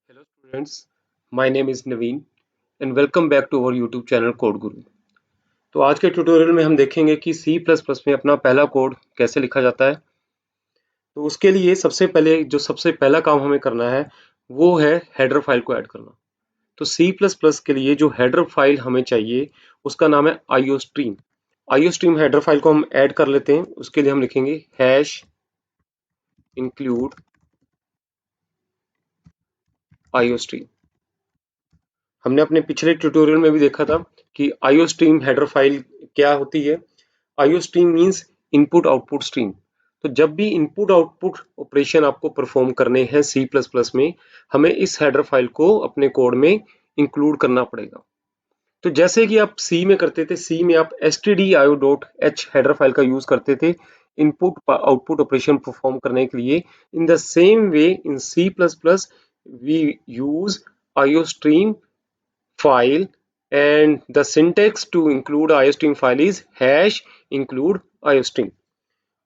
Hello students, my name is Naveen and welcome back to our YouTube channel Code Guru। तो आज के tutorial में हम देखेंगे कि C++ में अपना पहला कोड कैसे लिखा जाता है। तो उसके लिए सबसे पहला काम हमें करना है वो है हेडर फाइल को ऐड करना। तो C++ के लिए जो हेडर फाइल हमें चाहिए उसका नाम है IOStream। IOStream हेडर फाइल को हम ऐड कर लेते हैं। उसके लिए हम लिखेंगे हैश इंक्लूड IOStream। हमने अपने पिछले ट्यूटोरियल में भी देखा था कि IOStream हेडर फाइल क्या होती है। IOStream means input output stream. तो जब भी इनपुट आउटपुट ऑपरेशन आपको परफॉर्म करने हैं C++ में, हमें इस हेडर फाइल को अपने कोड में इंक्लूड करना पड़ेगा। तो जैसे कि आप C में करते थे, C में आप stdio.h हेडर फाइल का यूज करते थे इनपुट आउटपुट ऑपरेशन परफॉर्म करने के लिए। In the same way in C++ we use IOStream file and the syntax to include IOStream file is hash include IOStream।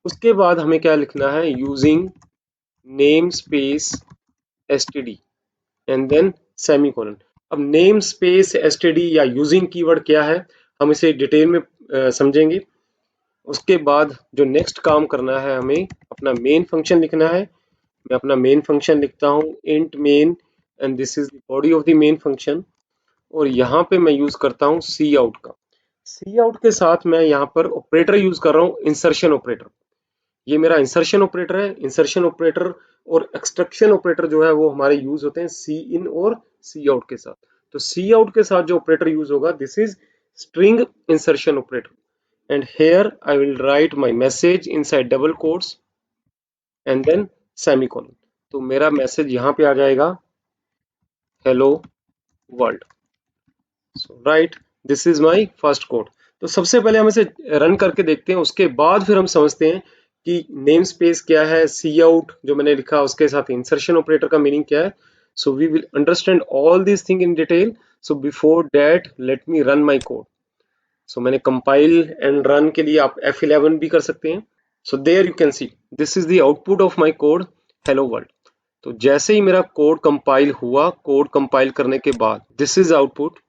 उसके बाद हमें क्या लिखना है, using namespace std and then semicolon। अब namespace std या using कीवर्ड क्या है हम इसे डिटेल में समझेंगे। उसके बाद जो नेक्स्ट काम करना है, हमें अपना मेन फंक्शन लिखना है। मैं अपना मेन फंक्शन लिखता हूँ int main and this is the body of the main function। और यहाँ पे मैं यूज करता हूँ सी आउट का। सी आउट के साथ मैं यहाँ पर ऑपरेटर यूज कर रहा हूँ, इंसर्शन ऑपरेटर। ये मेरा इंसर्शन ऑपरेटर है। इंसर्शन ऑपरेटर और एक्सट्रैक्शन ऑपरेटर जो है वो हमारे यूज होते हैं सी इन और सी आउट के साथ। तो सी आउट के साथ जो ऑपरेटर यूज होगा this is string insertion operator. And here I will write my message inside double quotes and then semicolon. तो मेरा मैसेज यहाँ पे आ जाएगा hello world. So right, this is my first code. तो सबसे पहले हम इसे रन करके देखते हैं, उसके बाद फिर हम समझते हैं कि नेम स्पेस क्या है, सी आउट जो मैंने लिखा उसके साथ इंसर्शन ऑपरेटर का मीनिंग क्या है। So we will understand all this thing in detail. So before that let me run my code. So मैंने कंपाइल एंड रन के लिए आप F11 भी कर सकते हैं। So there you can see this is the output of my code hello world. तो जैसे ही मेरा कोड कंपाइल हुआ, कोड कंपाइल करने के बाद this is output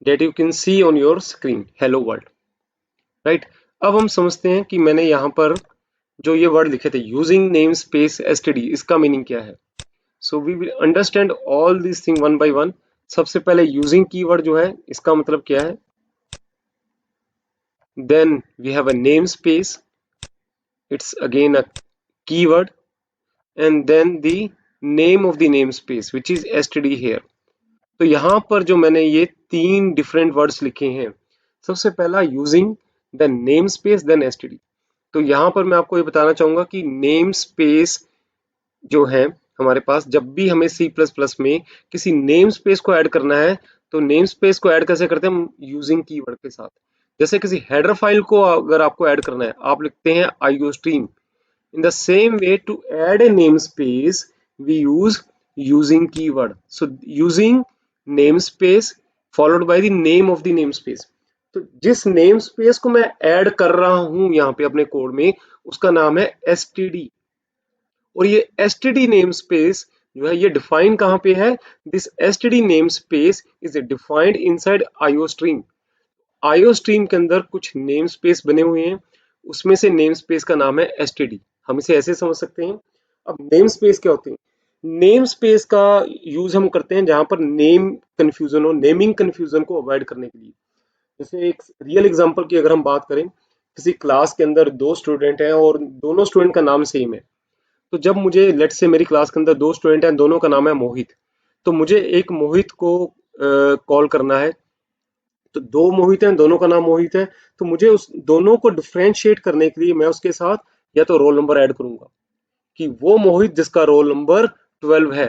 that you can see on your screen hello world। Right, अब हम समझते हैं कि मैंने यहाँ पर जो ये वर्ड लिखे थे यूजिंग नेम स्पेस std, इसका मीनिंग क्या है। So we will understand all this thing one by one. सबसे पहले यूजिंग कीवर्ड जो है इसका मतलब क्या है। Then we have a name space, it's again a keyword and then the name of the name space which is std here। तो यहाँ पर जो मैंने ये तीन डिफरेंट वर्ड्स लिखे हैं, सबसे पहला using, then name space, then std। तो यहाँ पर मैं आपको ये बताना चाहूंगा कि नेम स्पेस जो है हमारे पास, जब भी हमें C++ में किसी नेम स्पेस को ऐड करना है तो नेम स्पेस को ऐड कैसे करते हैं हम, यूजिंग कीवर्ड के साथ। जैसे किसी हेडर फाइल को अगर आपको ऐड करना है, आप लिखते हैं IOStream। In the same way, to add a namespace, we use using keyword. So using namespace followed by the name of the namespace। तो जिस namespace को मैं ऐड कर रहा हूं यहाँ पे अपने कोड में, उसका नाम है std। और ये std namespace जो है ये डिफाइन कहाँ पे है, this std namespace is defined inside IOStream। IOStream के अंदर कुछ नेम स्पेस बने हुए हैं, उसमें से नेम स्पेस का नाम है std। हम इसे ऐसे समझ सकते हैं। अब नेम स्पेस क्या होते हैं, नेम स्पेस का यूज हम करते हैं जहां पर नेम कंफ्यूजन हो, नेमिंग कंफ्यूजन को अवॉइड करने के लिए। जैसे एक रियल एग्जांपल की अगर हम बात करें, किसी क्लास के अंदर दो स्टूडेंट हैं और दोनों स्टूडेंट का नाम सेम है। तो जब मुझे लेट से मेरी क्लास के अंदर दो स्टूडेंट हैं, दोनों का नाम है मोहित, तो मुझे एक मोहित को कॉल करना है। तो दो मोहित हैं, दोनों का नाम मोहित है, तो मुझे उस दोनों को डिफ्रेंशिएट करने के लिए मैं उसके साथ या तो रोल नंबर ऐड करूंगा कि वो मोहित जिसका रोल नंबर 12 है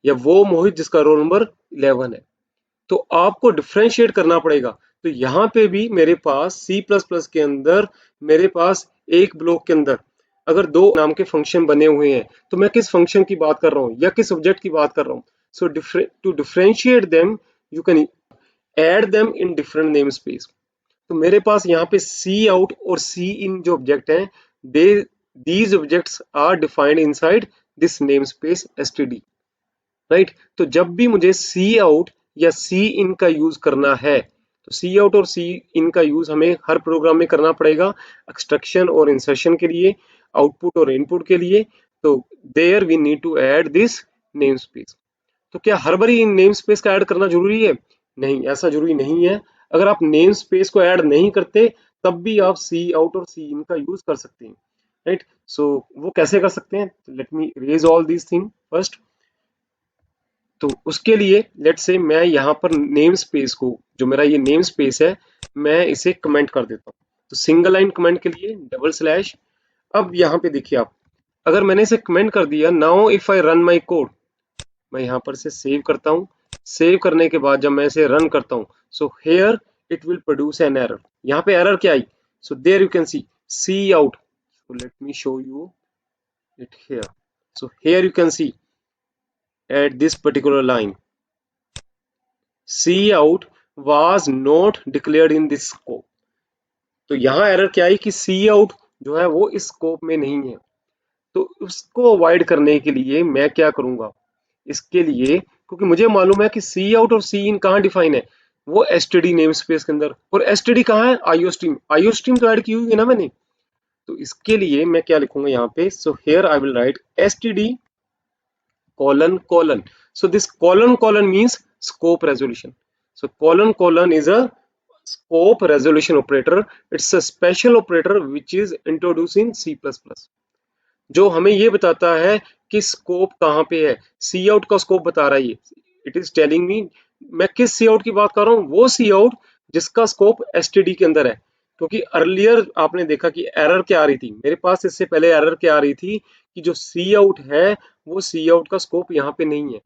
या वो मोहित जिसका रोल नंबर 11 है। तो आपको डिफ्रेंशिएट करना पड़ेगा। तो यहाँ पे भी मेरे पास C++ के अंदर मेरे पास एक ब्लॉक के अंदर अगर दो नाम के फंक्शन बने हुए हैं, तो मैं किस फंक्शन की बात कर रहा हूँ या किस ऑब्जेक्ट की बात कर रहा हूँ। So to differentiate them you can add them in different name space. तो मेरे पास यहाँ पे सी आउट और सी इन जो ऑब्जेक्ट हैं, they these objects are defined inside this name space std। Right. तो जब भी मुझे सी आउट या सी इन का यूज करना है, तो सी आउट और सी इन का यूज हमें हर प्रोग्राम में करना पड़ेगा, एक्सट्रैक्शन और इंसर्शन के लिए, आउटपुट और इनपुट के लिए। तो there we need to add this name space. तो क्या हर बारी इन नेम स्पेस का ऐड करना जरूरी है? नहीं, ऐसा जरूरी नहीं है। अगर आप नेम स्पेस को ऐड नहीं करते तब भी आप सी आउट और सी इन का यूज कर सकते हैं, राइट। सो वो कैसे कर सकते हैं? Let me raise all this thing first. तो उसके लिए लेट से मैं यहाँ पर नेम स्पेस को, जो मेरा ये नेम स्पेस है, मैं इसे कमेंट कर देता हूँ। तो सिंगल लाइन कमेंट के लिए डबल स्लैश। अब यहाँ पे देखिए आप, अगर मैंने इसे कमेंट कर दिया, now if I run my code, मैं यहाँ पर से सेव करता हूँ। सेव करने के बाद जब मैं इसे रन करता हूँ, so here it will produce an error. यहाँ पे एरर क्या आई? So there you can see out. So let me show you it here. So here you can see at this particular line, cout was not declared in this scope। तो यहाँ error क्या आई कि सी out जो है वो इस scope में नहीं है। तो उसको अवॉइड करने के लिए मैं क्या करूंगा? इसके लिए, क्योंकि मुझे मालूम है कि सी आउट और सी इन कहाँ डिफाइन है, वो एसटीडी नेम स्पेस के अंदर। और एसटीडी कहाँ है? IO stream. आईओ स्ट्रीम तो ऐड की हुई है ना मैंने। तो इसके लिए मैं क्या लिखूंगा यहाँ पे? So here I will right STD colon colon. So this colon means scope resolution. So colon is a scope resolution operator. It's a special operator which is introduced in C++, जो हमें ये बताता है कि स्कोप कहाँ पे है। सी out का स्कोप बता रहा है ये। इट इज टेलिंग मी, मैं किस सी आउट की बात कर रहा हूँ? वो सी आउट जिसका स्कोप एसटीडी के अंदर है। क्योंकि अर्लियर आपने देखा कि एरर क्या आ रही थी मेरे पास, इससे पहले एरर क्या आ रही थी कि जो सी आउट है वो सी आउट का स्कोप यहाँ पे नहीं है।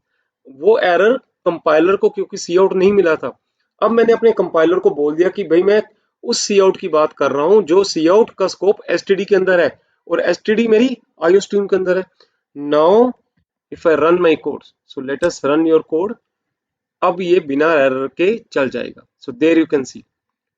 वो एरर कंपाइलर को क्योंकि सी आउट नहीं मिला था। अब मैंने अपने कंपाइलर को बोल दिया कि भाई मैं उस सी आउट की बात कर रहा हूँ जो सी आउट का स्कोप एसटीडी के अंदर है, और एसटीडी मेरी आईओ स्ट्रीम के अंदर है। Now if I run my code, so let us run your code. अब ये बिना एरर के चल जाएगा। So there you can see,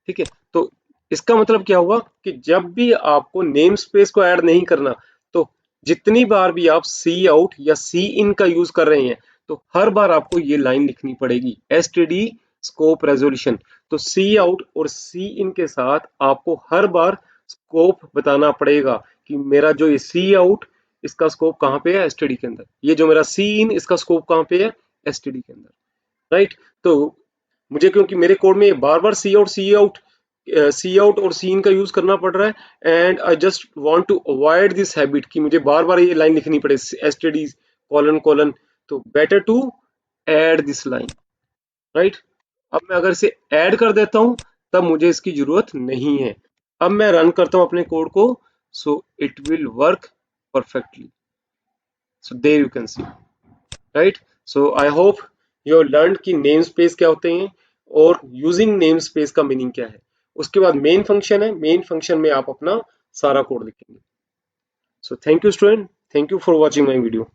ठीक है। तो इसका मतलब क्या हुआ कि जब भी आपको नेम स्पेस को ऐड नहीं करना, तो जितनी बार भी आप सी आउट या सी इन का यूज कर रहे हैं, तो हर बार आपको ये लाइन लिखनी पड़ेगी, एसटीडी स्कोप रेजोल्यूशन। तो सी आउट और सी इन के साथ आपको हर बार स्कोप बताना पड़ेगा कि मेरा जो ये सी आउट, इसका स्कोप कहाँ पे है? एसटीडी के अंदर। ये जो मेरा सी इन, इसका स्कोप कहाँ पे है? एसटीडी के अंदर, राइट। तो मुझे क्योंकि मेरे कोड में बार बार सी आउट और सी इन का यूज करना पड़ रहा है, and I just want to avoid this habit कि मुझे बार बार ये लाइन लिखनी पड़े, एसटीडी कॉलन कॉलन। तो better to add this line, right. अब मैं अगर इसे ऐड कर देता हूं तब मुझे इसकी जरूरत नहीं है। अब मैं रन करता हूं अपने कोड को, so it will work perfectly. So there you can see, right. So I hope you have learn कि नेम स्पेस क्या होते हैं और यूजिंग नेम स्पेस का मीनिंग क्या है। उसके बाद मेन फंक्शन है, मेन फंक्शन में आप अपना सारा कोड लिखेंगे। So thank you student, thank you for watching my video.